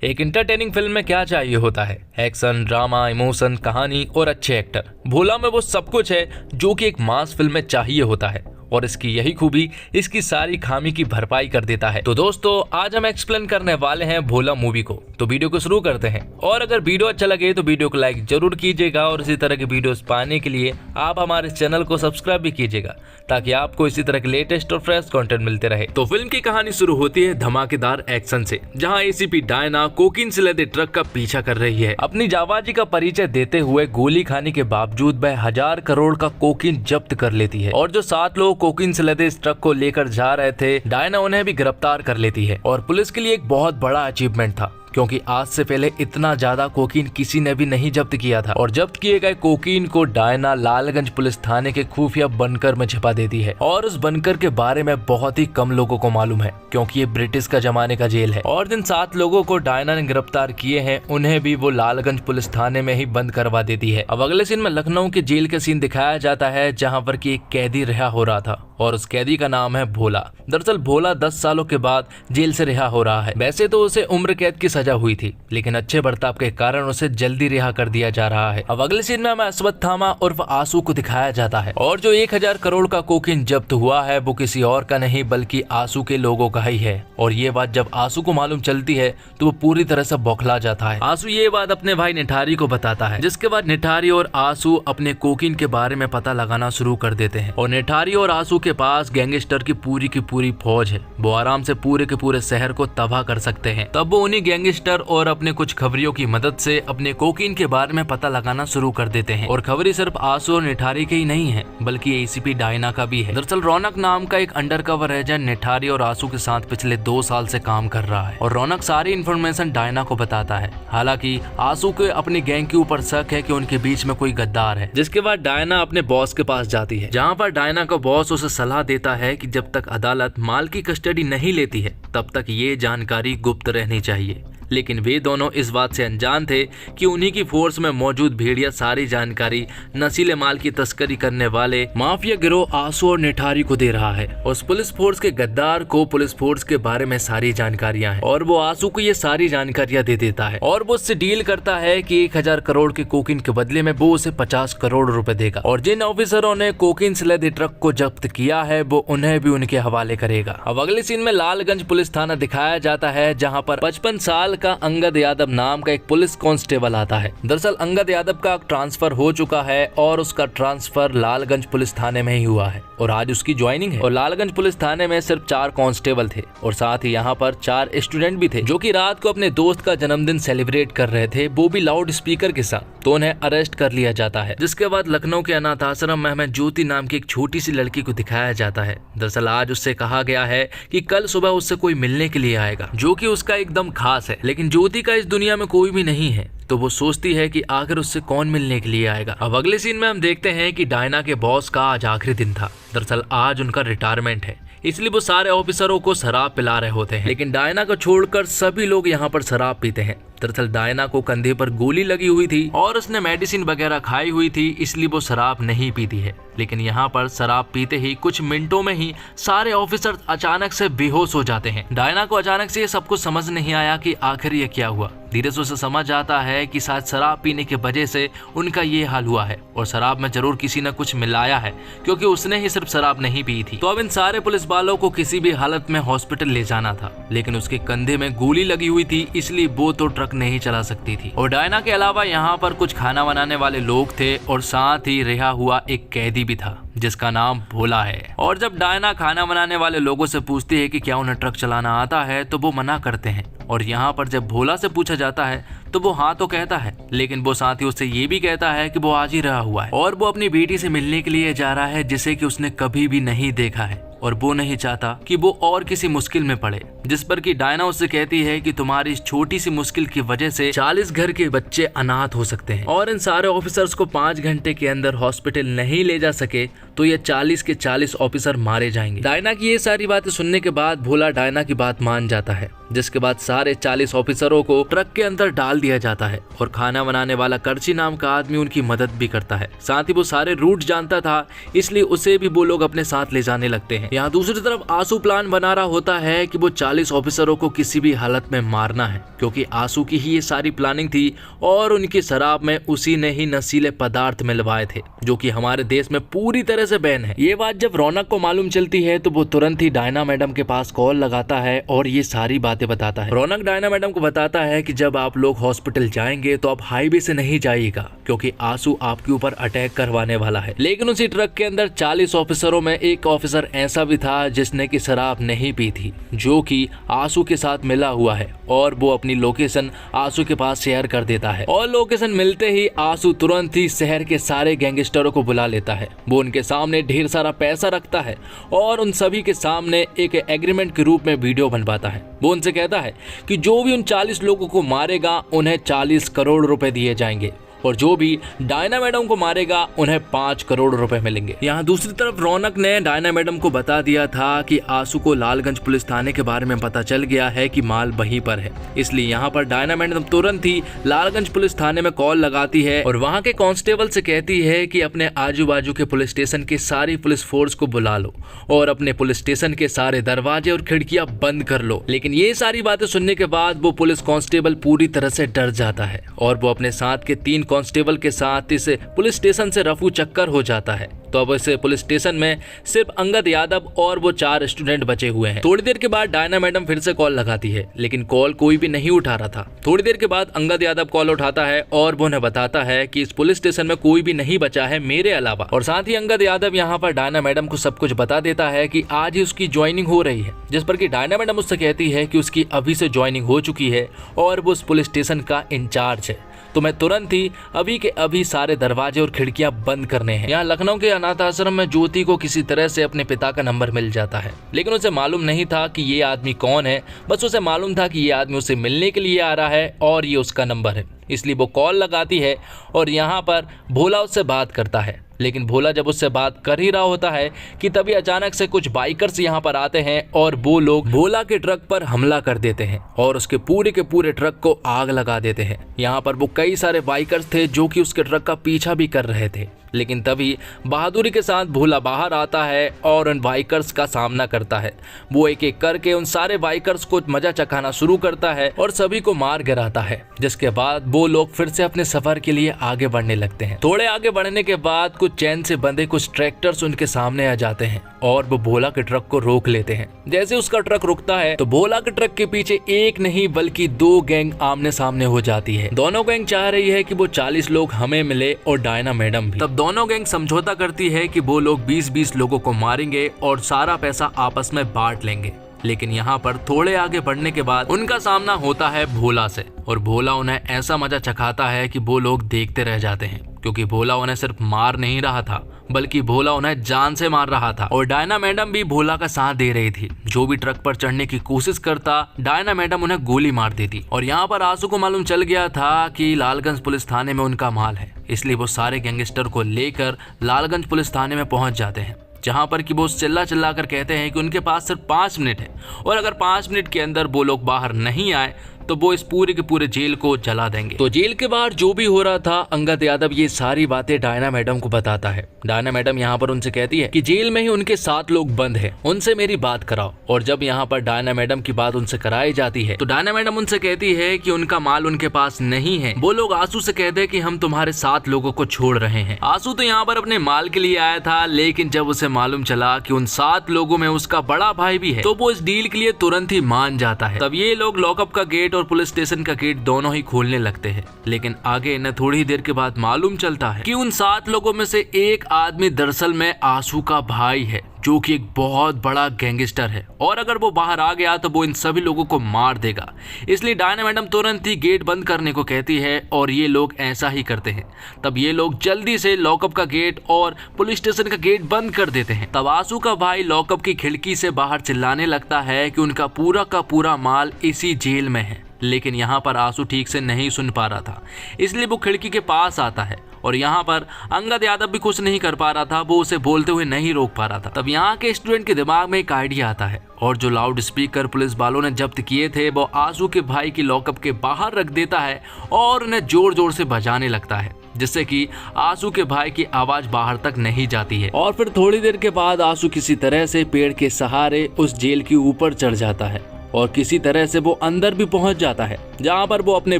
एक entertaining film में क्या चाहिए होता है? एक्शन, ड्रामा, इमोशन, कहानी और अच्छे एक्टर। भोला में वो सब कुछ है जो कि एक मास फिल्म में चाहिए होता है और इसकी यही खूबी इसकी सारी खामी की भरपाई कर देता है। तो दोस्तों आज हम एक्सप्लेन करने वाले हैं भोला मूवी को। तो वीडियो को शुरू करते हैं और अगर वीडियो अच्छा लगे तो वीडियो को लाइक जरूर कीजिएगा और इसी तरह के वीडियोस पाने के लिए आप हमारे चैनल को सब्सक्राइब भी कीजिएगा ताकि आपको इसी तरह के लेटेस्ट और फ्रेश कंटेंट मिलते रहे। तो फिल्म की कहानी शुरू होती है धमाकेदार एक्शन से, जहां एसीपी डायना कोकीन से लदे ट्रक का पीछा कर रही है। अपनी जाबाजी का परिचय देते हुए गोली खाने के बावजूद वह 1000 करोड़ का कोकीन जब्त कर लेती है और जो 7 लोग कोकीन से लदे इस ट्रक को लेकर जा रहे थे, डायना उन्हें भी गिरफ्तार कर लेती है। और पुलिस के लिए एक बहुत बड़ा अचीवमेंट था क्योंकि आज से पहले इतना ज्यादा कोकीन किसी ने भी नहीं जब्त किया था। और जब्त किए गए कोकीन को डायना लालगंज पुलिस थाने के खुफिया बंकर में छिपा देती है और उस बंकर के बारे में बहुत ही कम लोगों को मालूम है क्योंकि ये ब्रिटिश का जमाने का जेल है। और जिन 7 लोगों को डायना ने गिरफ्तार किए हैं उन्हें भी वो लालगंज पुलिस थाने में ही बंद करवा देती है। अब अगले सीन में लखनऊ के जेल के सीन दिखाया जाता है जहाँ पर की एक कैदी रिहा हो रहा था और उस कैदी का नाम है भोला। दरअसल भोला 10 सालों के बाद जेल से रिहा हो रहा है। वैसे तो उसे उम्र कैद की सजा हुई थी लेकिन अच्छे बर्ताव के कारण उसे जल्दी रिहा कर दिया जा रहा है। अब अगले सीन में हमें अश्वत्थामा उर्फ आंसू को दिखाया जाता है और जो 1000 करोड़ का कोकीन जब्त हुआ है वो किसी और का नहीं बल्कि आंसू के लोगों का ही है। और ये बात जब आंसू को मालूम चलती है तो वो पूरी तरह से बौखला जाता है। आंसू ये बात अपने भाई निठारी को बताता है, जिसके बाद निठारी और आंसू अपने कोकीन के बारे में पता लगाना शुरू कर देते हैं। और निठारी और आंसू के पास गैंगस्टर की पूरी फौज है। वो आराम से पूरे के पूरे शहर को तबाह कर सकते हैं। तब वो उन्हीं गैंगस्टर और अपने कुछ खबरियों की मदद से अपने कोकीन के बारे में पता लगाना शुरू कर देते हैं। और खबरी सिर्फ आंसू और निठारी के ही नहीं है बल्कि एसीपी डायना का भी है। दरअसल रौनक नाम का एक अंडरकवर एजेंट निठारी और आंसू के साथ पिछले 2 साल से काम कर रहा है और रौनक सारी इन्फॉर्मेशन डायना को बताता है। हालांकि आंसू के अपनी गैंग के ऊपर शक है कि उनके बीच में कोई गद्दार है। जिसके बाद डायना अपने बॉस के पास जाती है, जहाँ पर डायना का बॉस उसे सलाह देता है कि जब तक अदालत माल की कस्टडी नहीं लेती है तब तक ये जानकारी गुप्त रहनी चाहिए। लेकिन वे दोनों इस बात से अनजान थे कि उन्हीं की फोर्स में मौजूद भेड़िया सारी जानकारी नशीले माल की तस्करी करने वाले माफिया गिरोह आंसू और निठारी को दे रहा है। उस पुलिस फोर्स के गद्दार को पुलिस फोर्स के बारे में सारी जानकारियां हैं और वो आंसू को ये सारी जानकारियां दे देता है और वो उससे डील करता है कि 1000 करोड़ के कोकीन के बदले में वो उसे 50 करोड़ रुपए देगा। और जिन ऑफिसरों ने कोकीन से लदे ट्रक को जब्त किया है वो उन्हें भी उनके हवाले करेगा। अब अगले सीन में लालगंज पुलिस थाना दिखाया जाता है जहाँ पर 55 साल का अंगद यादव नाम का एक पुलिस कांस्टेबल आता है। दरअसल अंगद यादव का ट्रांसफर हो चुका है और उसका ट्रांसफर लालगंज पुलिस थाने में ही हुआ है और आज उसकी ज्वाइनिंग है। और लालगंज पुलिस थाने में सिर्फ 4 कांस्टेबल थे और साथ ही यहाँ पर 4 स्टूडेंट भी थे जो कि रात को अपने दोस्त का जन्मदिन सेलिब्रेट कर रहे थे, वो भी लाउड स्पीकर के साथ। तो उन्हें अरेस्ट कर लिया जाता है। जिसके बाद लखनऊ के अनाथ आश्रम में हमें ज्योति नाम की एक छोटी सी लड़की को दिखाया जाता है। दरअसल आज उससे कहा गया है कि कल सुबह उससे कोई मिलने के लिए आएगा जो कि उसका एकदम खास है। लेकिन ज्योति का इस दुनिया में कोई भी नहीं है तो वो सोचती है कि आखिर उससे कौन मिलने के लिए आएगा। अब अगले सीन में हम देखते हैं कि डायना के बॉस का आज आखिरी दिन था। दरअसल आज उनका रिटायरमेंट है, इसलिए वो सारे ऑफिसरों को शराब पिला रहे होते हैं। लेकिन डायना को छोड़कर सभी लोग यहाँ पर शराब पीते हैं। दरअसल डायना को कंधे पर गोली लगी हुई थी और उसने मेडिसिन वगैरह खाई हुई थी, इसलिए वो शराब नहीं पीती है। लेकिन यहाँ पर शराब पीते ही कुछ मिनटों में ही सारे ऑफिसर अचानक से बेहोश हो जाते हैं। डायना को अचानक से ये सब कुछ समझ नहीं आया कि आखिर ये क्या हुआ। धीरे से उसे समझ आता है कि शायद शराब पीने की वजह से उनका ये हाल हुआ है और शराब में जरूर किसी ने कुछ मिलाया है क्योंकि उसने ही सिर्फ शराब नहीं पी थी। तो अब इन सारे पुलिस वालों को किसी भी हालत में हॉस्पिटल ले जाना था, लेकिन उसके कंधे में गोली लगी हुई थी इसलिए वो तो ट्रक नहीं चला सकती थी। और डायना के अलावा यहाँ पर कुछ खाना बनाने वाले लोग थे और साथ ही रिहा हुआ एक कैदी भी था जिसका नाम भोला है। और जब डायना खाना बनाने वाले लोगों से पूछती है कि क्या उन्हें ट्रक चलाना आता है तो वो मना करते हैं। और यहाँ पर जब भोला से पूछा जाता है तो वो हाँ तो कहता है, लेकिन वो साथ ही उससे ये भी कहता है कि वो आज ही रहा हुआ है और वो अपनी बेटी से मिलने के लिए जा रहा है जिसे कि उसने कभी भी नहीं देखा है और वो नहीं चाहता कि वो और किसी मुश्किल में पड़े। जिस पर कि डायना उससे कहती है कि तुम्हारी इस छोटी सी मुश्किल की वजह से 40 घर के बच्चे अनाथ हो सकते हैं और इन सारे ऑफिसर्स को 5 घंटे के अंदर हॉस्पिटल नहीं ले जा सके तो ये 40 के 40 ऑफिसर मारे जाएंगे। डायना की ये सारी बातें सुनने के बाद भोला डायना की बात मान जाता है, जिसके बाद सारे 40 ऑफिसरों को ट्रक के अंदर डाल दिया जाता है और खाना बनाने वाला करची नाम का आदमी उनकी मदद भी करता है। साथ ही वो सारे रूट जानता था इसलिए उसे भी वो लोग अपने साथ ले जाने लगते हैं। यहाँ दूसरी तरफ आंसू प्लान बना रहा होता है कि वो 40 ऑफिसरों को किसी भी हालत में मारना है, क्योंकि आंसू की ही ये सारी प्लानिंग थी और उनकी शराब में उसी ने ही नशीले पदार्थ मिलवाए थे, जो कि हमारे देश में पूरी तरह से बैन है। ये बात जब रौनक को मालूम चलती है तो वो तुरंत ही डायना मैडम के पास कॉल लगाता है और ये सारी बातें बताता है। रौनक डायना मैडम को बताता है कि जब आप लोग हॉस्पिटल जाएंगे तो आप हाईवे से नहीं जाइएगा, क्योंकि आंसू आपके ऊपर अटैक करवाने वाला है। लेकिन उसी ट्रक के अंदर 40 ऑफिसरों में एक ऑफिसर ऐसा भी था जिसने की शराब नहीं पी थी, जो कि आंसू के साथ मिला हुआ है, और वो अपनी लोकेशन आंसू के पास शेयर कर देता है। और लोकेशन मिलते ही आंसू तुरंत ही शहर के सारे गैंगस्टरों को बुला लेता है। वो उनके सामने ढेर सारा पैसा रखता है और उन सभी के सामने एक एग्रीमेंट के रूप में वीडियो बनवाता है। वो उनसे कहता है कि जो भी उन 40 लोगों को मारेगा उन्हें 40 करोड़ रुपए दिए जाएंगे, और जो भी डायना मैडम को मारेगा उन्हें 5 करोड़ रुपए मिलेंगे। यहाँ दूसरी तरफ रौनक ने डायना मैडम को बता दिया था कि आंसू को लालगंज पुलिस थाने के बारे में पता चल गया है कि माल वहीं पर है, इसलिए यहाँ पर डायना मैडम तुरंत ही लालगंज पुलिस थाने में कॉल लगाती है और वहाँ के कांस्टेबल से कहती है कि अपने आजू बाजू के पुलिस स्टेशन की सारी पुलिस फोर्स को बुला लो और अपने पुलिस स्टेशन के सारे दरवाजे और खिड़कियां बंद कर लो। लेकिन ये सारी बातें सुनने के बाद वो पुलिस कांस्टेबल पूरी तरह से डर जाता है और वो अपने साथ के 3 कांस्टेबल के साथ इस पुलिस स्टेशन से रफू चक्कर हो जाता है। तो अब इस पुलिस स्टेशन में सिर्फ अंगद यादव और वो 4 स्टूडेंट बचे हुए हैं। थोड़ी देर के बाद डायना मैडम फिर से कॉल लगाती है, लेकिन कॉल कोई भी नहीं उठा रहा था। थोड़ी देर के बाद अंगद यादव कॉल उठाता है और वो उन्हें बताता है कि इस पुलिस स्टेशन में कोई भी नहीं बचा है मेरे अलावा। और साथ ही अंगद यादव यहाँ पर डायना मैडम को सब कुछ बता देता है कि आज ही उसकी ज्वाइनिंग हो रही है, जिस पर कि डायना मैडम उससे कहती है कि उसकी अभी से ज्वाइनिंग हो चुकी है और वो उस पुलिस स्टेशन का इंचार्ज है, तो मैं तुरंत ही अभी के अभी सारे दरवाजे और खिड़कियां बंद करने हैं। यहाँ लखनऊ के अनाथ आश्रम में ज्योति को किसी तरह से अपने पिता का नंबर मिल जाता है, लेकिन उसे मालूम नहीं था कि ये आदमी कौन है। बस उसे मालूम था कि ये आदमी उसे मिलने के लिए आ रहा है और ये उसका नंबर है, इसलिए वो कॉल लगाती है और यहाँ पर भोला उससे बात करता है। लेकिन भोला जब उससे बात कर ही रहा होता है कि तभी अचानक से कुछ बाइकर्स यहाँ पर आते हैं और वो लोग भोला के ट्रक पर हमला कर देते हैं और उसके पूरे के पूरे ट्रक को आग लगा देते हैं। यहाँ पर वो कई सारे बाइकर्स थे जो कि उसके ट्रक का पीछा भी कर रहे थे, लेकिन तभी बहादुरी के साथ भोला बाहर आता है और उन बाइकर्स का सामना करता है। वो एक एक करके उन सारे बाइकर्स को मजा चखाना शुरू करता है और सभी को मार गिराता है, जिसके बाद वो लोग फिर से अपने सफर के लिए आगे बढ़ने लगते हैं। थोड़े आगे बढ़ने के बाद कुछ चैन से बंधे कुछ ट्रैक्टर्स उनके सामने आ जाते हैं और वो भोला के ट्रक को रोक लेते हैं। जैसे उसका ट्रक रुकता है तो भोला के ट्रक के पीछे एक नहीं बल्कि 2 गैंग आमने सामने हो जाती है। दोनों गैंग चाह रही है कि वो 40 लोग हमें मिले और डायना मैडम भी। तब दोनों गैंग समझौता करती है कि वो लोग 20-20 लोगों को मारेंगे और सारा पैसा आपस में बांट लेंगे। लेकिन यहाँ पर थोड़े आगे बढ़ने के बाद उनका सामना होता है भोला से, और भोला उन्हें ऐसा मजा चखाता है कि वो लोग देखते रह जाते हैं, क्योंकि भोला उन्हें सिर्फ मार नहीं रहा था बल्कि भोला उन्हें जान से मार रहा था। और डायना मैडम भी भोला का साथ दे रही थी। जो भी ट्रक पर चढ़ने की कोशिश करता डायना मैडम उन्हें गोली मार देती। और यहाँ पर आंसू को मालूम चल गया था कि लालगंज पुलिस थाने में उनका माल है, इसलिए वो सारे गैंगस्टर को लेकर लालगंज पुलिस थाने में पहुंच जाते हैं, जहां पर कि वो चिल्ला चिल्ला कर कहते हैं कि उनके पास सिर्फ 5 मिनट है और अगर 5 मिनट के अंदर वो लोग बाहर नहीं आए तो वो इस पूरे के पूरे जेल को जला देंगे। तो जेल के बाहर जो भी हो रहा था, अंगद यादव ये सारी बातें डायना मैडम को बताता है। डायना मैडम यहाँ पर उनसे कहती है कि जेल में ही उनके 7 लोग बंद हैं, उनसे मेरी बात कराओ। और जब यहाँ पर डायना मैडम की बात उनसे कराई जाती है तो डायना मैडम उनसे कहती है कि उनका माल उनके पास नहीं है। वो लोग आंसू से कहते हैं कि हम तुम्हारे 7 लोगों को छोड़ रहे हैं। आंसू तो यहाँ पर अपने माल के लिए आया था, लेकिन जब उसे मालूम चला कि उन 7 लोगों में उसका बड़ा भाई भी है तो वो इस डील के लिए तुरंत ही मान जाता है। तब ये लोग लॉकअप का गेट और पुलिस स्टेशन का गेट दोनों ही खोलने लगते हैं। लेकिन आगे इन्हें थोड़ी ही देर के बाद मालूम चलता है कि उन 7 लोगों में से एक आदमी दरअसल में आंसू का भाई है, जो कि एक बहुत बड़ा गैंगस्टर है, और अगर वो बाहर आ गया तो वो इन सभी लोगों को मार देगा। इसलिए डायना मैडम तुरंत ही गेट बंद करने को कहती है और ये लोग ऐसा ही करते हैं। तब ये लोग जल्दी से लॉकअप का गेट और पुलिस स्टेशन का गेट बंद कर देते हैं। तब आंसू का भाई लॉकअप की खिड़की से बाहर चिल्लाने लगता है कि उनका पूरा का पूरा माल इसी जेल में है। लेकिन यहाँ पर आंसू ठीक से नहीं सुन पा रहा था, इसलिए वो खिड़की के पास आता है और यहाँ पर अंगद यादव भी कुछ नहीं कर पा रहा था, वो उसे बोलते हुए नहीं रोक पा रहा था। तब यहाँ के स्टूडेंट के दिमाग में एक आइडिया आता है और जो लाउड स्पीकर पुलिस वालों ने जब्त किए थे वो आंसू के भाई की लॉकअप के बाहर रख देता है और उन्हें जोर जोर से बजाने लगता है, जिससे कि आंसू के भाई की आवाज बाहर तक नहीं जाती है। और फिर थोड़ी देर के बाद आंसू किसी तरह से पेड़ के सहारे उस जेल के ऊपर चढ़ जाता है और किसी तरह से वो अंदर भी पहुंच जाता है, जहां पर वो अपने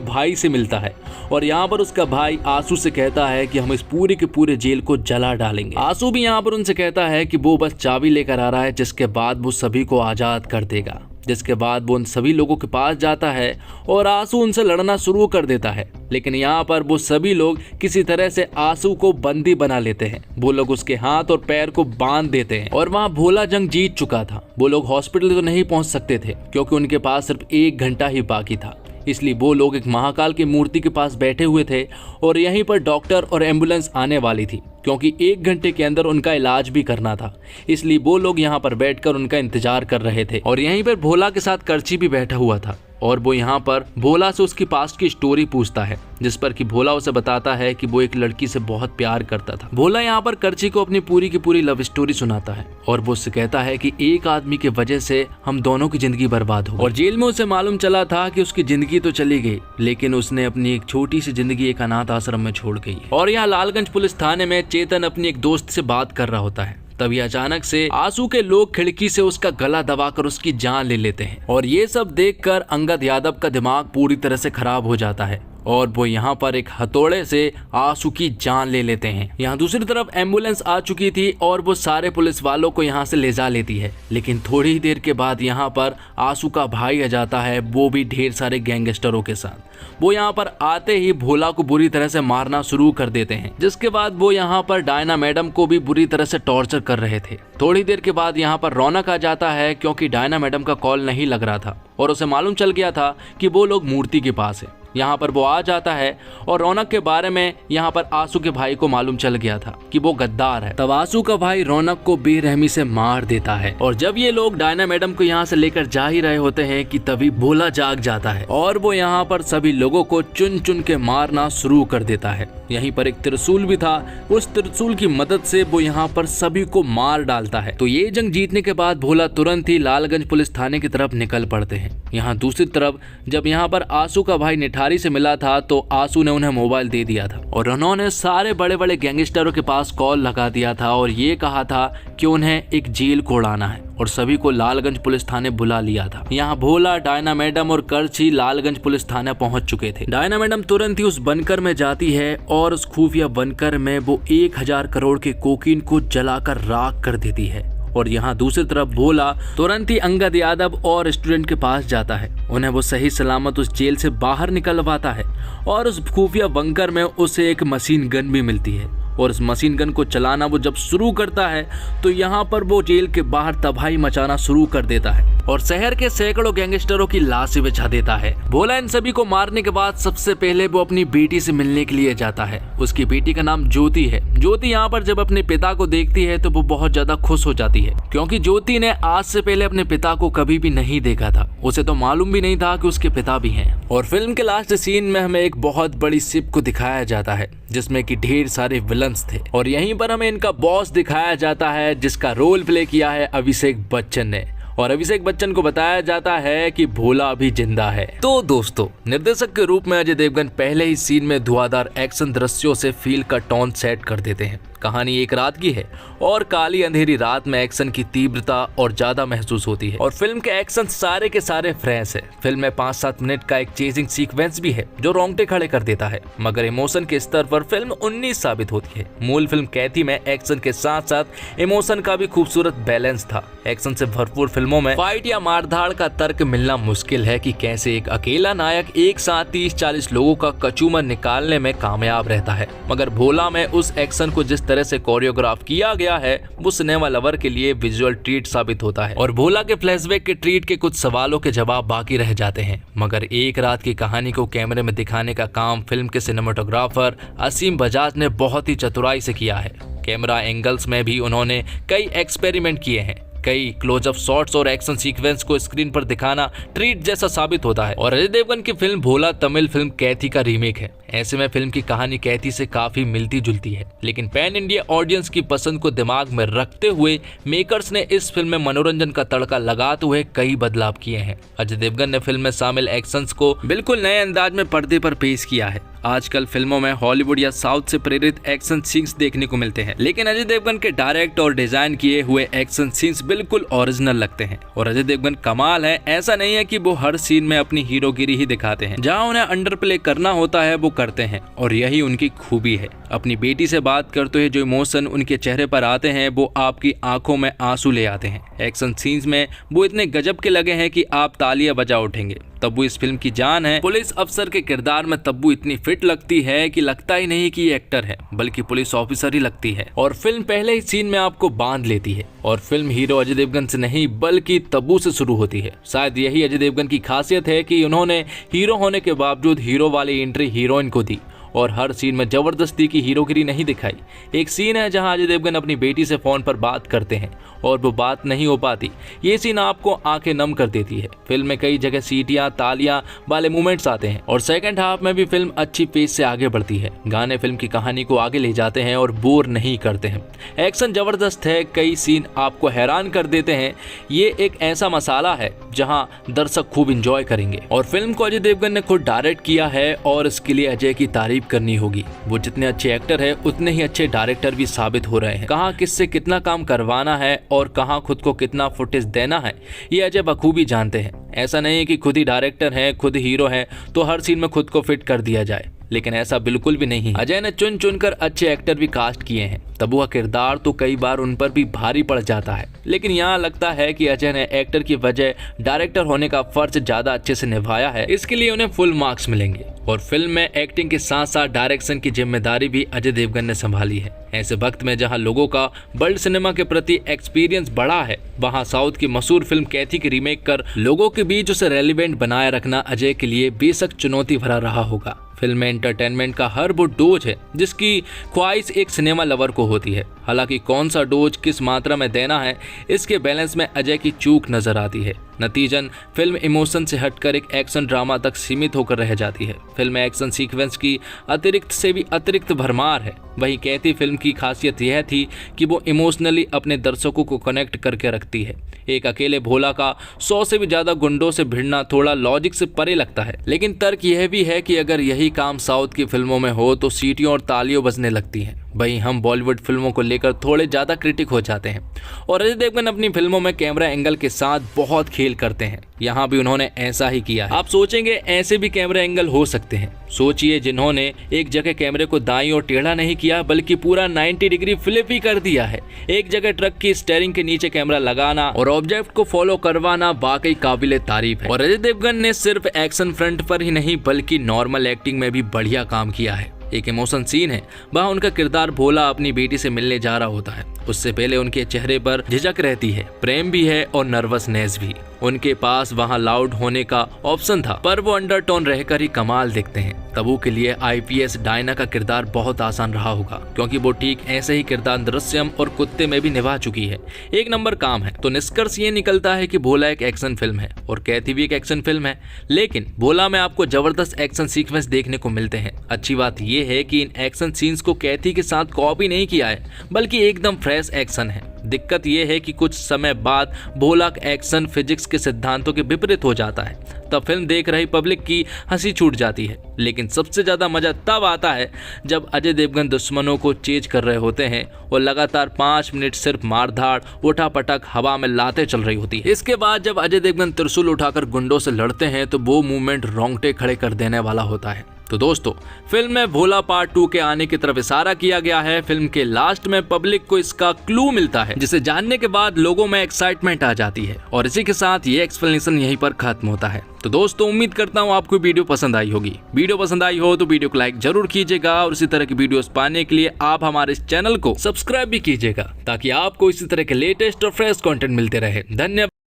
भाई से मिलता है। और यहाँ पर उसका भाई आंसू से कहता है कि हम इस पूरे के पूरे जेल को जला डालेंगे। आंसू भी यहाँ पर उनसे कहता है कि वो बस चाबी लेकर आ रहा है, जिसके बाद वो सभी को आजाद कर देगा। जिसके बाद वो उन सभी लोगों के पास जाता है और आंसू उनसे लड़ना शुरू कर देता है, लेकिन यहाँ पर वो सभी लोग किसी तरह से आंसू को बंदी बना लेते हैं। वो लोग उसके हाथ और पैर को बांध देते हैं और वहाँ भोला जंग जीत चुका था। वो लोग हॉस्पिटल तो नहीं पहुंच सकते थे क्योंकि उनके पास सिर्फ 1 घंटा ही बाकी था, इसलिए वो लोग एक महाकाल की मूर्ति के पास बैठे हुए थे और यहीं पर डॉक्टर और एम्बुलेंस आने वाली थी, क्योंकि 1 घंटे के अंदर उनका इलाज भी करना था। इसलिए वो लोग यहाँ पर बैठकर उनका इंतजार कर रहे थे। और यहीं पर भोला के साथ करची भी बैठा हुआ था और वो यहाँ पर भोला से उसकी पास्ट की स्टोरी पूछता है, जिस पर कि भोला उसे बताता है कि वो एक लड़की से बहुत प्यार करता था। भोला यहाँ पर करची को अपनी पूरी की पूरी लव स्टोरी सुनाता है और वो उससे कहता है कि एक आदमी की वजह से हम दोनों की जिंदगी बर्बाद हो। और जेल में उसे मालूम चला था कि उसकी जिंदगी तो चली गई, लेकिन उसने अपनी एक छोटी सी जिंदगी एक अनाथ आश्रम में छोड़ गई। और यहाँ लालगंज पुलिस थाने में चेतन अपनी एक दोस्त से बात कर रहा होता है, तभी अचानक से आंसू के लोग खिड़की से उसका गला दबाकर उसकी जान ले लेते हैं। और ये सब देखकर अंगद यादव का दिमाग पूरी तरह से खराब हो जाता है और वो यहाँ पर एक हथौड़े से आंसू की जान ले लेते हैं। यहाँ दूसरी तरफ एम्बुलेंस आ चुकी थी और वो सारे पुलिस वालों को यहाँ से ले जा लेती है, लेकिन थोड़ी ही देर के बाद यहाँ पर आंसू का भाई आ जाता है, वो भी ढेर सारे गैंगस्टरों के साथ। वो यहाँ पर आते ही भोला को बुरी तरह से मारना शुरू कर देते हैं, जिसके बाद वो यहाँ पर डायना मैडम को भी बुरी तरह से टॉर्चर कर रहे थे। थोड़ी देर के बाद यहाँ पर रौनक आ जाता है, क्योंकि डायना मैडम का कॉल नहीं लग रहा था और उसे मालूम चल गया था कि वो लोग मूर्ति के पास है। यहाँ पर वो आ जाता है और रौनक के बारे में यहाँ पर आंसू के भाई को मालूम चल गया था कि वो गद्दार है। तब आंसू का भाई रौनक को बेरहमी से मार देता है और जब ये लोग डायना मैडम को यहाँ से लेकर जा ही रहे होते हैं कि तभी भोला जाग जाता है और वो यहाँ पर सभी लोगों को चुन चुन के मारना शुरू कर देता है। यहीं पर एक त्रिशूल भी था, उस त्रिशूल की मदद से वो यहाँ पर सभी को मार डालता है। तो ये जंग जीतने के बाद भोला तुरंत ही लालगंज पुलिस थाने की तरफ निकल पड़ते हैं। यहाँ दूसरी तरफ जब यहाँ पर आंसू का भाई निठारी से मिला था तो आंसू ने उन्हें मोबाइल दे दिया था और उन्होंने सारे बड़े बड़े गैंगस्टरों के पास कॉल लगा दिया था और ये कहा था कि उन्हें एक जेल को उड़ाना है और सभी को लालगंज पुलिस थाने बुला लिया था। यहाँ भोला, डायना मैडम और करची लालगंज पुलिस थाने पहुंच चुके थे। डायना मैडम तुरंत ही उस बंकर में जाती है और उस खुफिया बंकर में वो 1000 करोड़ के कोकीन को जलाकर राख कर देती है। और यहाँ दूसरी तरफ भोला तुरंत ही अंगद यादव और स्टूडेंट के पास जाता है, उन्हें वो सही सलामत उस जेल से बाहर निकलवाता है और उस खुफिया बंकर में उसे एक मशीन गन भी मिलती है और उस मशीन गन को चलाना वो जब शुरू करता है तो यहाँ पर वो जेल के बाहर तबाही मचाना शुरू कर देता है और शहर के सैकड़ों गैंगस्टरों की लाशें बिछा देता है। भोला इन सभी को मारने के बाद सबसे पहले वो अपनी बेटी से मिलने के लिए जाता है। उसकी बेटी का नाम ज्योति है। ज्योति यहाँ पर जब अपने पिता को देखती है तो वो बहुत ज्यादा खुश हो जाती है, क्योंकि ज्योति ने आज से पहले अपने पिता को कभी भी नहीं देखा था। उसे तो मालूम भी नहीं था कि उसके पिता भी हैं। और फिल्म के लास्ट सीन में हमें एक बहुत बड़ी शिप को दिखाया जाता है जिसमें कि ढेर सारे विलन्स थे और यहीं पर हमें इनका बॉस दिखाया जाता है जिसका रोल प्ले किया है अभिषेक बच्चन ने। और अभिषेक बच्चन को बताया जाता है कि भोला अभी जिंदा है। तो दोस्तों, निर्देशक के रूप में अजय देवगन पहले ही सीन में धुआंधार एक्शन दृश्यों से फील का टोन सेट कर देते हैं। कहानी एक रात की है और काली अंधेरी रात में एक्शन की तीव्रता और ज्यादा महसूस होती है और फिल्म के एक्शन सारे के सारे फ्रेश है। फिल्म में 5-7 मिनट का एक चेजिंग सीक्वेंस भी है जो रोंगटे खड़े कर देता है, मगर इमोशन के स्तर पर फिल्म 19 साबित होती है। मूल फिल्म कैथी में एक्शन के साथ साथ इमोशन का भी खूबसूरत बैलेंस था। एक्शन से भरपूर फिल्मों में फाइट या मारधाड़ का तर्क मिलना मुश्किल है कि कैसे एक अकेला नायक एक साथ 30-40 लोगों का कचूमर निकालने में कामयाब रहता है, मगर भोला में उस एक्शन को जिस तरह से कोरियोग्राफ किया गया है वो सिनेमा लवर के लिए विजुअल ट्रीट साबित होता है। और भोला के फ्लैशबैक के ट्रीट के कुछ सवालों के जवाब बाकी रह जाते हैं, मगर एक रात की कहानी को कैमरे में दिखाने का काम फिल्म के सिनेमाटोग्राफर असीम बजाज ने बहुत ही चतुराई से किया है। कैमरा एंगल्स में भी उन्होंने कई एक्सपेरिमेंट किए हैं कई क्लोजअप शॉट्स और एक्शन सीक्वेंस को स्क्रीन पर दिखाना ट्रीट जैसा साबित होता है। और अजय देवगन की फिल्म भोला तमिल फिल्म कैथी का रीमेक है। ऐसे में फिल्म की कहानी कैथी से काफी मिलती जुलती है, लेकिन पैन इंडिया ऑडियंस की पसंद को दिमाग में रखते हुए मेकर्स ने इस फिल्म में मनोरंजन का तड़का लगाते हुए कई बदलाव किए हैं। अजय देवगन ने फिल्म में शामिल एक्शंस को बिल्कुल नए अंदाज में पर्दे पर पेश किया है। आजकल फिल्मों में हॉलीवुड या साउथ से प्रेरित एक्शन सीन्स देखने को मिलते हैं, लेकिन अजय देवगन के डायरेक्ट और डिजाइन किए हुए एक्शन सीन्स बिल्कुल ओरिजिनल लगते हैं। और अजय देवगन कमाल है, ऐसा नहीं है कि वो हर सीन में अपनी हीरोगिरी ही दिखाते हैं। जहां उन्हें अंडर प्ले करना होता है वो करते हैं, और यही उनकी खूबी है। अपनी बेटी से बात करते हुए जो इमोशन उनके चेहरे पर आते हैं वो आपकी आंखों में आंसू ले आते हैं। एक्शन सीन्स में वो इतने गजब के लगे हैं कि आप तालियां बजा उठेंगे। तब्बू इस फिल्म की जान है। पुलिस अफसर के किरदार में तब्बू इतनी फिट लगती है कि लगता ही नहीं कि ये एक्टर है, बल्कि पुलिस ऑफिसर ही लगती है। और फिल्म पहले ही सीन में आपको बांध लेती है। और फिल्म हीरो अजय देवगन से नहीं बल्कि तब्बू से शुरू होती है। शायद यही अजय देवगन की खासियत है कि उन्होंने हीरो होने के बावजूद हीरो वाली एंट्री हीरोइन को दी और हर सीन में जबरदस्ती की हीरोगिरी नहीं दिखाई। एक सीन है जहां अजय देवगन अपनी बेटी से फोन पर बात करते हैं और वो बात नहीं हो पाती। ये सीन आपको आंखें नम कर देती है। फिल्म में कई जगह सीटियां तालियां वाले मूवमेंट्स आते हैं और सेकंड हाफ में भी फिल्म अच्छी पेस से आगे बढ़ती है। गाने फिल्म की कहानी को आगे ले जाते हैं और बोर नहीं करते हैं। एक्शन जबरदस्त है, कई सीन आपको हैरान कर देते हैं। ये एक ऐसा मसाला है जहाँ दर्शक खूब इंजॉय करेंगे। और फिल्म को अजय देवगन ने खुद डायरेक्ट किया है और इसके लिए अजय की तारीफ करनी होगी। वो जितने अच्छे एक्टर है उतने ही अच्छे डायरेक्टर भी साबित हो रहे हैं। कहाँ किससे कितना काम करवाना है और कहाँ खुद को कितना फुटेज देना है, ये अजय बखूबी जानते हैं। ऐसा नहीं है कि खुद ही डायरेक्टर है, खुद हीरो है तो हर सीन में खुद को फिट कर दिया जाए, लेकिन ऐसा बिल्कुल भी नहीं है। अजय ने चुन चुनकर अच्छे एक्टर भी कास्ट किए हैं। तब्बू का किरदार तो कई बार उन पर भी भारी पड़ जाता है, लेकिन यहाँ लगता है कि अजय ने एक्टर की वजह डायरेक्टर होने का फर्ज ज्यादा अच्छे से निभाया है। इसके लिए उन्हें फुल मार्क्स मिलेंगे। और फिल्म में एक्टिंग के साथ साथ डायरेक्शन की जिम्मेदारी भी अजय देवगन ने संभाली है। ऐसे वक्त में जहां लोगों का वर्ल्ड सिनेमा के प्रति एक्सपीरियंस बढ़ा है, वहां साउथ की मशहूर फिल्म कैथी की रीमेक कर लोगों के बीच उसे रेलिवेंट बनाए रखना अजय के लिए बेशक चुनौती भरा रहा होगा। फिल्म में एंटरटेनमेंट का हर वो डोज है जिसकी ख्वाहिश एक सिनेमा लवर को होती है। हालांकि कौन सा डोज किस मात्रा में देना है, इसके बैलेंस में अजय की चूक नजर आती है। नतीजन फिल्म इमोशन से हटकर एक एक्शन ड्रामा तक सीमित होकर रह जाती है। फिल्म में एक्शन सीक्वेंस की अतिरिक्त से भी अतिरिक्त भरमार है। वहीं कैथी फिल्म की खासियत यह थी कि वो इमोशनली अपने दर्शकों को कनेक्ट करके रखती है। एक अकेले भोला का 100 से भी ज्यादा गुंडों से भिड़ना थोड़ा लॉजिक से परे लगता है, लेकिन तर्क यह भी है कि अगर यही काम साउथ की फिल्मों में हो तो सीटियों और तालियों बजने लगती हैं। वहीं हम बॉलीवुड फिल्मों को लेकर थोड़े ज्यादा क्रिटिक हो जाते हैं और अजय देवगन अपनी फिल्मों में कैमरा एंगल के साथ बहुत खेल करते हैं। यहाँ भी उन्होंने ऐसा ही किया है। आप सोचेंगे ऐसे भी कैमरा एंगल हो सकते हैं। सोचिए, जिन्होंने एक जगह कैमरे को दाईं और टेढ़ा नहीं किया बल्कि पूरा 90 डिग्री फ्लिप ही कर दिया है। एक जगह ट्रक की स्टीयरिंग के नीचे कैमरा लगाना और ऑब्जेक्ट को फॉलो करवाना वाकई काबिले तारीफ है। और अजय देवगन ने सिर्फ एक्शन फ्रंट पर ही नहीं बल्कि नॉर्मल एक्टिंग में भी बढ़िया काम किया है। एक इमोशन सीन है, वहाँ उनका किरदार भोला अपनी बेटी से मिलने जा रहा होता है। उससे पहले उनके चेहरे पर झिझक रहती है, प्रेम भी है और नर्वसनेस भी। उनके पास वहाँ लाउड होने का ऑप्शन था, पर वो अंडरटोन रहकर ही कमाल दिखते हैं। तब्बू के लिए आईपीएस डायना का किरदार बहुत आसान रहा होगा, क्योंकि वो ठीक ऐसे ही किरदार दृश्यम और कुत्ते में भी निभा चुकी है। एक नंबर काम है। तो निष्कर्ष ये निकलता है कि भोला एक एक्शन फिल्म है और कैथी भी एक एक्शन फिल्म है, लेकिन भोला में आपको जबरदस्त एक्शन सीक्वेंस देखने को मिलते हैं। अच्छी बात ये है कि इन एक्शन सीन्स को कैथी के साथ कॉपी नहीं किया है, बल्कि एकदम फ्रेश एक्शन है। दिक्कत यह है कि कुछ समय बाद भोला एक्शन फिजिक्स के सिद्धांतों के विपरीत हो जाता है, तब फिल्म देख रही पब्लिक की हंसी छूट जाती है। लेकिन सबसे ज्यादा मजा तब आता है जब अजय देवगन दुश्मनों को चेज कर रहे होते हैं और लगातार 5 मिनट सिर्फ मारधाड़ उठापटक हवा में लाते चल रही होती है। इसके बाद जब अजय देवगन त्रिशूल उठाकर गुंडों से लड़ते हैं तो वो मूवमेंट रोंगटे खड़े कर देने वाला होता है। तो दोस्तों, फिल्म में भोला पार्ट 2 के आने की तरफ इशारा किया गया है। फिल्म के लास्ट में पब्लिक को इसका क्लू मिलता है, जिसे जानने के बाद लोगों में एक्साइटमेंट आ जाती है और इसी के साथ ये एक्सप्लेनेशन यहीं पर खत्म होता है। तो दोस्तों, उम्मीद करता हूँ आपको वीडियो पसंद आई होगी। वीडियो पसंद आई हो तो वीडियो को लाइक जरूर कीजिएगा और इसी तरह की वीडियोस पाने के लिए आप हमारे इस चैनल को सब्सक्राइब भी कीजिएगा, ताकि आपको इसी तरह के लेटेस्ट और फ्रेश कंटेंट मिलते रहे। धन्यवाद।